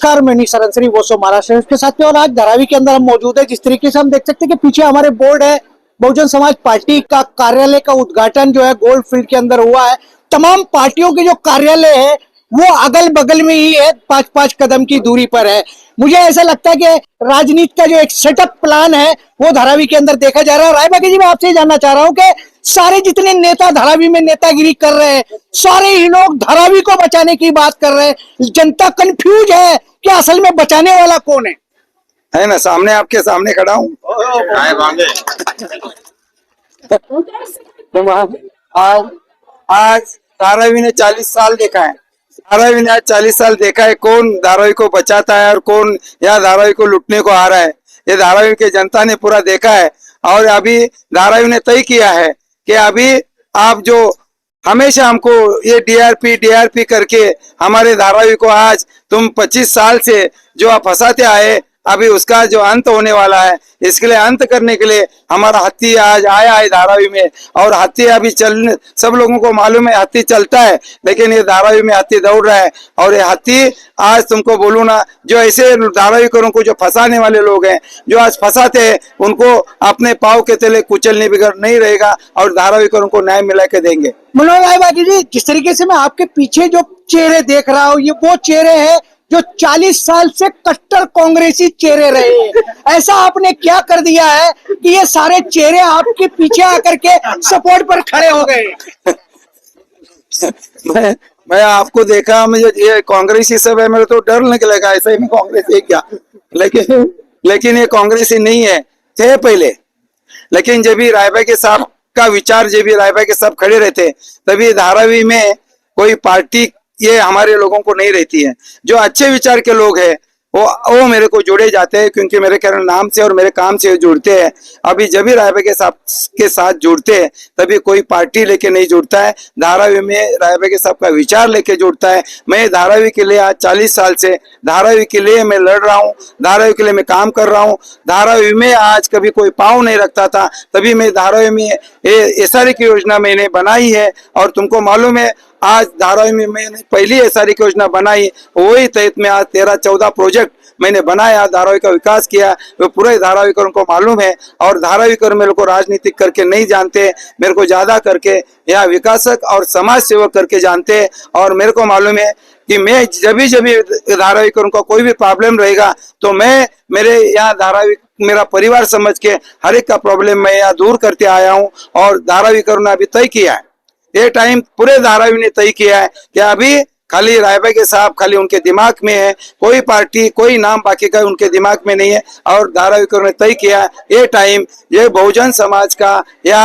नमस्कार, मैं निशा श्री वो महाराष्ट्र के साथ में। और आज धारावी के अंदर हम मौजूद है। जिस तरीके से हम देख सकते हैं कि पीछे हमारे बोर्ड है, बहुजन समाज पार्टी का कार्यालय का उद्घाटन जो है गोल्ड फील्ड के अंदर हुआ है। तमाम पार्टियों के जो कार्यालय है वो अगल बगल में ही है, 5-5 कदम की दूरी पर है। मुझे ऐसा लगता है कि राजनीति का जो एक सेटअप प्लान है वो धारावी के अंदर देखा जा रहा है। राय बाकी जी, मैं आपसे जानना चाह रहा हूँ कि सारे जितने नेता धारावी में नेतागिरी कर रहे हैं, सारे ही लोग धारावी को बचाने की बात कर रहे हैं। जनता कंफ्यूज है कि असल में बचाने वाला कौन है ना। सामने आपके सामने खड़ा हूँ। आज धारावी ने 40 साल देखा है। धारावी ने आज 40 साल देखा है कौन धारावी को बचाता है और कौन यहाँ धारावी को लूटने को आ रहा है। ये धारावी के जनता ने पूरा देखा है। और अभी धारावी ने तय किया है कि अभी आप जो हमेशा हमको ये डीआरपी करके हमारे धारावी को आज तुम 25 साल से जो आप फंसाते आए, अभी उसका जो अंत होने वाला है। इसके लिए अंत करने के लिए हमारा हाथी आज आया है धारावी में। और हाथी अभी चल, सब लोगों को मालूम है हाथी चलता है, लेकिन ये धारावी में हाथी दौड़ रहा है। और ये हाथी आज तुमको बोलूं ना, जो ऐसे धारावीकरों को जो फंसाने वाले लोग हैं, जो आज फंसाते हैं, उनको अपने पाँव के तले कुचलने बिगड़ नहीं रहेगा और धारावीकरों को न्याय मिला के देंगे। मनोज राय बागी जी, जिस तरीके से मैं आपके पीछे जो चेहरे देख रहा हूँ, ये वो चेहरे हैं जो 40 साल से कट्टर कांग्रेसी चेहरे रहे। ऐसा आपने क्या कर दिया है कि ये सारे चेहरे आपके पीछे आकर के सपोर्ट पर खड़े हो गए? मैं आपको देखा, मुझे ये कांग्रेसी सब है, मेरे तो डर लगने लगा। ऐसा ही मैं कांग्रेस है क्या? लेकिन ये कांग्रेसी नहीं है, थे पहले। लेकिन जब भी रायबा के साहब का विचार, जब भी रायबा के साहब खड़े रहते, तभी धारावी में कोई पार्टी ये हमारे लोगों को नहीं रहती है। जो अच्छे विचार के लोग हैं वो मेरे को जुड़े जाते हैं, क्योंकि मेरे नाम से और मेरे काम से जुड़ते हैं। अभी जब भी रायबा के साथ जुड़ते हैं तभी कोई पार्टी लेके नहीं जुड़ता है, धारावी में रायबा के साहब का विचार लेके जुड़ता है। मैं धारावी के लिए आज 40 साल से धारावी के लिए मैं लड़ रहा हूँ, धारावी के लिए मैं काम कर रहा हूँ। धारावी में आज कभी कोई पाँव नहीं रखता था, तभी मैं धारावी में एसआरए की योजना मैंने बनाई है। और तुमको मालूम है आज धारावी में मैंने पहली एसआरए की योजना बनाई, वही तहत में आज 13-14 प्रोजेक्ट मैंने बनाया, धारावी का विकास किया। वो पूरे धारावीकरों को मालूम है। और धारावीकर मेरे को राजनीतिक करके नहीं जानते, मेरे को ज्यादा करके यहाँ विकासक और समाज सेवक करके जानते हैं। और मेरे को मालूम है कि मैं जब भी धारावीकरों का कोई भी प्रॉब्लम रहेगा तो मैं मेरे यहाँ धारावी मेरा परिवार समझ के हर एक का प्रॉब्लम मैं यहाँ दूर करते आया हूँ। और धारावीकरों ने अभी तय किया है, ये टाइम पूरे धारावी ने तय किया है कि अभी खाली रायबा के साहब खाली उनके दिमाग में है, कोई पार्टी कोई नाम बाकी का उनके दिमाग में नहीं है। और धारावीकरों ने तय किया है ये टाइम ये बहुजन समाज का या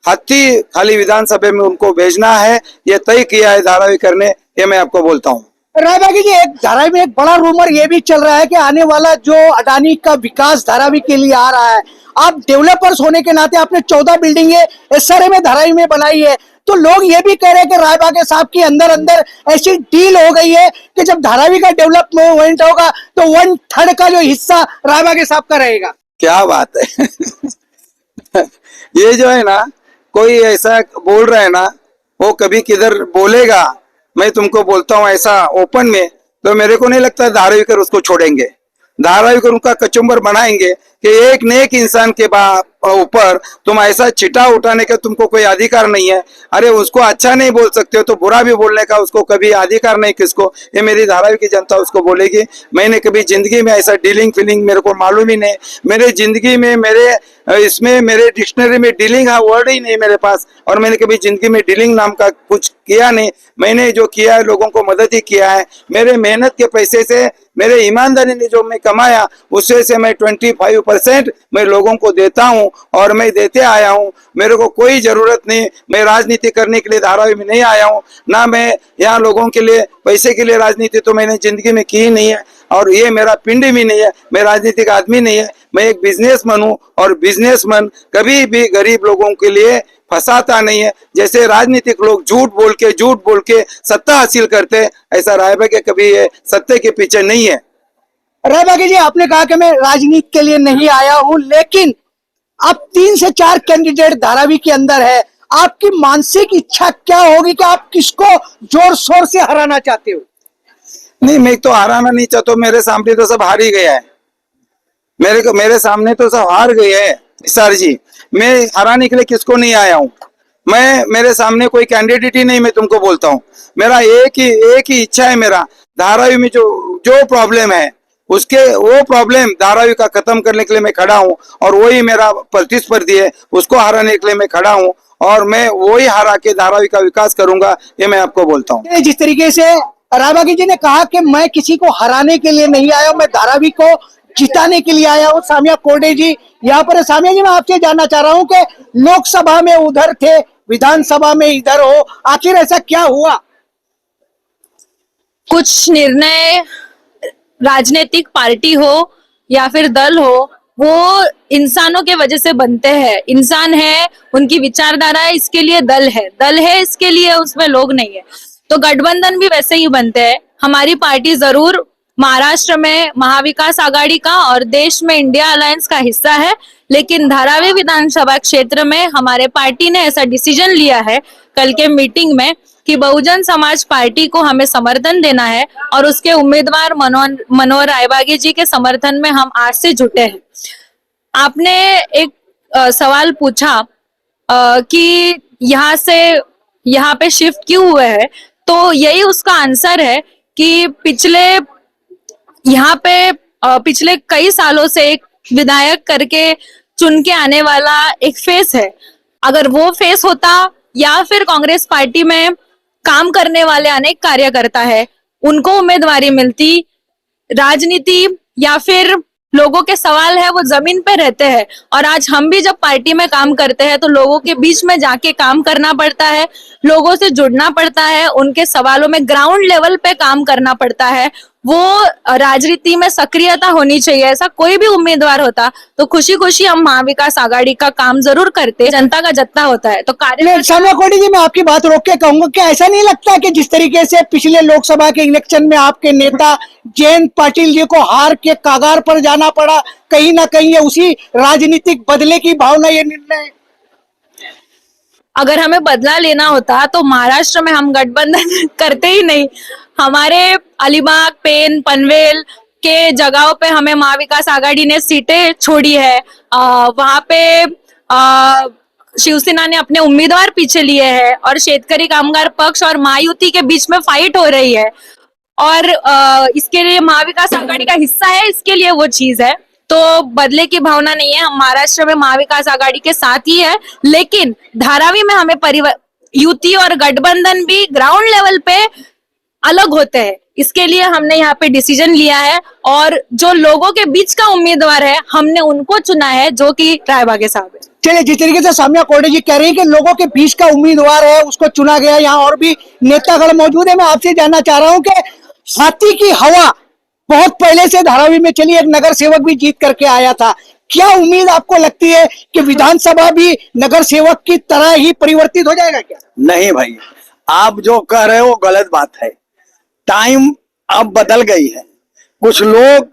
हाथी खाली विधानसभा में उनको भेजना है, ये तय किया है धारावीकर ने। ये मैं आपको बोलता हूँ। राय बागी जी, एक धारावी में एक बड़ा रूमर ये भी चल रहा है कि आने वाला जो अडानी का विकास धारावी के लिए आ रहा है, आप डेवलपर्स होने के नाते आपने 14 बिल्डिंगे एसआरए में धारावी में बनाई है, तो लोग ये भी कह रहे हैं कि राय बागे साहब की अंदर अंदर ऐसी डील हो गई है कि जब धारावी का डेवलपमेंट होगा तो 1/3 का जो हिस्सा राय बागे साहब का रहेगा। क्या बात है। ये जो है ना, कोई ऐसा बोल रहा है ना, वो कभी किधर बोलेगा, मैं तुमको बोलता हूँ ऐसा ओपन में, तो मेरे को नहीं लगता धारावीकर उसको छोड़ेंगे। धारावीकर उनका कचुम्बर बनाएंगे कि एक नेक इंसान के ऊपर तुम ऐसा चिटा उठाने का तुमको कोई अधिकार नहीं है। अरे उसको अच्छा नहीं बोल सकते हो तो बुरा भी बोलने का उसको कभी अधिकार नहीं किसको। ये मेरी धारावी की जनता उसको बोलेगी। मैंने कभी जिंदगी में ऐसा डीलिंग फीलिंग मेरे को मालूम ही नहीं। मेरे जिंदगी में मेरे डिक्शनरी में डीलिंग का वर्ड ही नहीं मेरे पास। और मैंने कभी जिंदगी में डीलिंग नाम का कुछ किया नहीं। मैंने जो किया है लोगों को मदद ही किया है। मेरे मेहनत के पैसे से, मेरे ईमानदारी ने जो मैं कमाया उससे से मैं 25% मैं लोगों को देता हूँ और मैं देते आया हूँ। मेरे को कोई जरूरत नहीं, मैं राजनीति करने के लिए धारावी में नहीं आया हूँ, ना मैं यहाँ लोगों के लिए पैसे के लिए राजनीति तो मैंने जिंदगी में की ही नहीं है। और ये मेरा पिंड भी नहीं है, मैं राजनीतिक आदमी नहीं है, मैं एक बिजनेसमैन हूँ। और बिजनेसमैन कभी भी गरीब लोगों के लिए फंसाता नहीं है। जैसे राजनीतिक लोग झूठ बोल के सत्ता हासिल करते हैं, ऐसा रायबा के कभी सत्ते के पीछे नहीं है। राय बागी जी, आपने कहा कि मैं राजनीति के लिए नहीं आया हूं, लेकिन अब 3 से 4 कैंडिडेट धारावी के अंदर है। आपकी मानसिक इच्छा क्या होगी कि आप किसको जोर शोर से हराना चाहते हो? नहीं, मैं तो हराना नहीं चाहता, मेरे सामने तो सब हार ही गया है। मेरे सामने तो सब हार गए हैं सर जी। मैं हराने के लिए किसको नहीं आया हूँ। मेरे सामने कोई कैंडिडेट ही नहीं, मैं तुमको बोलता हूँ। मेरा एक ही इच्छा है, मेरा धारावी में जो प्रॉब्लम है वो प्रॉब्लम धारावी का खत्म करने के लिए मैं खड़ा हूँ, और वही मेरा प्रतिस्पर्धी है, उसको हराने के लिए मैं खड़ा हूँ, और मैं वही हरा के धारावी का विकास करूंगा, ये मैं आपको बोलता हूँ। जिस तरीके से रायबागी जी ने कहा कि मैं किसी को हराने के लिए नहीं आया हूं, मैं धारावी को जिताने के लिए आया हूं। सामिया कोरडे जी यहाँ पर है। सामिया जी, मैं आपसे जानना चाह रहा हूं कि लोकसभा में उधर थे, विधानसभा में इधर हो, आखिर ऐसा क्या हुआ? कुछ निर्णय राजनीतिक पार्टी हो या फिर दल हो, वो इंसानों के वजह से बनते हैं। इंसान है, उनकी विचारधारा है, इसके लिए दल है इसके लिए उसमें लोग नहीं है। तो गठबंधन भी वैसे ही बनते हैं। हमारी पार्टी जरूर महाराष्ट्र में महाविकास आघाड़ी का और देश में इंडिया अलायंस का हिस्सा है, लेकिन धारावी विधानसभा क्षेत्र में हमारे पार्टी ने ऐसा डिसीजन लिया है कल के मीटिंग में कि बहुजन समाज पार्टी को हमें समर्थन देना है, और उसके उम्मीदवार मनोहर रायबागी जी के समर्थन में हम आज से जुटे हैं। आपने एक सवाल पूछा कि यहाँ पे शिफ्ट क्यों हुए हैं, तो यही उसका आंसर है कि पिछले कई सालों से एक विधायक करके चुन के आने वाला एक फेस है। अगर वो फेस होता या फिर कांग्रेस पार्टी में काम करने वाले अनेक कार्यकर्ता है, उनको उम्मीदवारी मिलती, राजनीति या फिर लोगों के सवाल है वो जमीन पे रहते हैं। और आज हम भी जब पार्टी में काम करते हैं तो लोगों के बीच में जाके काम करना पड़ता है, लोगों से जुड़ना पड़ता है, उनके सवालों में ग्राउंड लेवल पे काम करना पड़ता है। वो राजनीति में सक्रियता होनी चाहिए। ऐसा कोई भी उम्मीदवार होता तो खुशी खुशी हम महाविकास आघाड़ी का काम जरूर करते। जनता का जत्था होता है तो सामिया कोरडे जी, मैं आपकी बात रोक के कहूंगा कि ऐसा नहीं लगता कि जिस तरीके से पिछले लोकसभा के इलेक्शन में आपके नेता जयंत पाटिल जी को हार के कागार पर जाना पड़ा, कहीं ना कहीं ये उसी राजनीतिक बदले की भावना ये निर्णय? अगर हमें बदला लेना होता तो महाराष्ट्र में हम गठबंधन करते ही नहीं। हमारे अलीबाग, पेन, पनवेल के जगहों पे हमें महाविकास आघाड़ी ने सीटें छोड़ी है। वहां पे शिवसेना ने अपने उम्मीदवार पीछे लिए हैं, और शेतकरी कामगार पक्ष और महायुति के बीच में फाइट हो रही है, और इसके लिए महाविकास आघाड़ी का हिस्सा है, इसके लिए वो चीज है। तो बदले की भावना नहीं है, हम महाराष्ट्र में महाविकास आघाड़ी के साथ ही है, लेकिन धारावी में हमें युति और गठबंधन भी ग्राउंड लेवल पे अलग होते हैं। इसके लिए हमने यहाँ पे डिसीजन लिया है, और जो लोगों के बीच का उम्मीदवार है हमने उनको चुना है, जो कि रायबागे साहब है। चलिए, जिस तरीके से सामिया कोरडे जी कह रही है कि लोगों के बीच का उम्मीदवार है, उसको चुना गया। यहाँ और भी नेतागण मौजूद है। मैं आपसे जानना चाह रहा हूँ कि हाथी की हवा बहुत पहले से धारावी में चली, एक नगर सेवक भी जीत करके आया था। क्या उम्मीद आपको लगती है कि विधानसभा भी नगर सेवक की तरह ही परिवर्तित हो जाएगा क्या? नहीं भाई, आप जो कह रहे हो गलत बात है। टाइम अब बदल गई है। कुछ लोग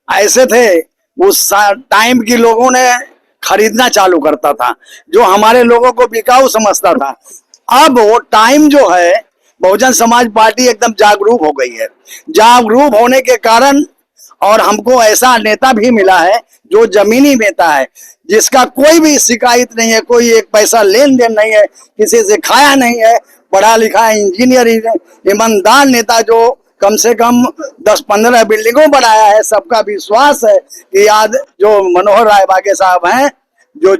ऐसे थे, उस टाइम की लोगों ने खरीदना चालू करता था, जो हमारे लोगों को बिकाऊ समझता था। अब वो टाइम जो है, बहुजन समाज पार्टी एकदम जागरूक हो गई है। जागरूक होने के कारण और हमको ऐसा नेता भी मिला है जो जमीनी नेता है, जिसका कोई भी शिकायत नहीं है, कोई एक पैसा लेन देन नहीं है, किसी से खाया नहीं है, पढ़ा लिखा इंजीनियर, ईमानदार नेता जो कम से कम 10-15 बिल्डिंगों बनाया है। सबका विश्वास है कि आज जो मनोहर रायबागे साहब हैं, जो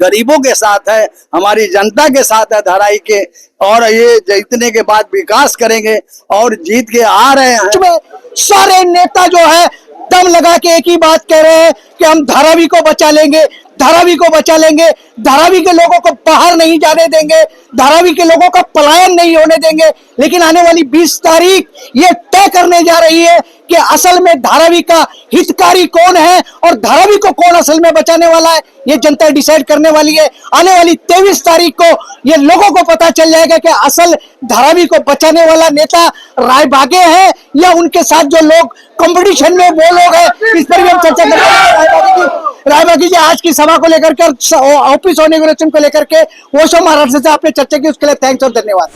गरीबों के साथ है, हमारी जनता के साथ है धाराई के, और ये जीतने के बाद विकास करेंगे और जीत के आ रहे हैं। सारे नेता जो है दम लगा के एक ही बात कह रहे हैं कि हम धारावी को बचा लेंगे, धारावी को बचा लेंगे, धारावी के लोगों को बाहर नहीं जाने देंगे, धारावी के लोगों का पलायन नहीं होने देंगे। लेकिन आने वाली 20 तारीख ये तय करने जा रही है कि असल में धारावी का हितकारी कौन है और धारावी को कौन असल में बचाने वाला है, ये जनता डिसाइड करने वाली है। आने वाली 23 तारीख को ये लोगों को पता चल जाएगा कि असल धारावी को बचाने वाला नेता रायबागे है या उनके साथ जो लोग कंपटीशन में वो लोग हैं। इस पर भी हम चर्चा करेंगे। रायबागी जी, आज की सभा को लेकर के, ऑफिस इनॉग्रेशन को लेकर के ओशो महाराष्ट्र से आपने चर्चा की, उसके लिए थैंक्स और धन्यवाद।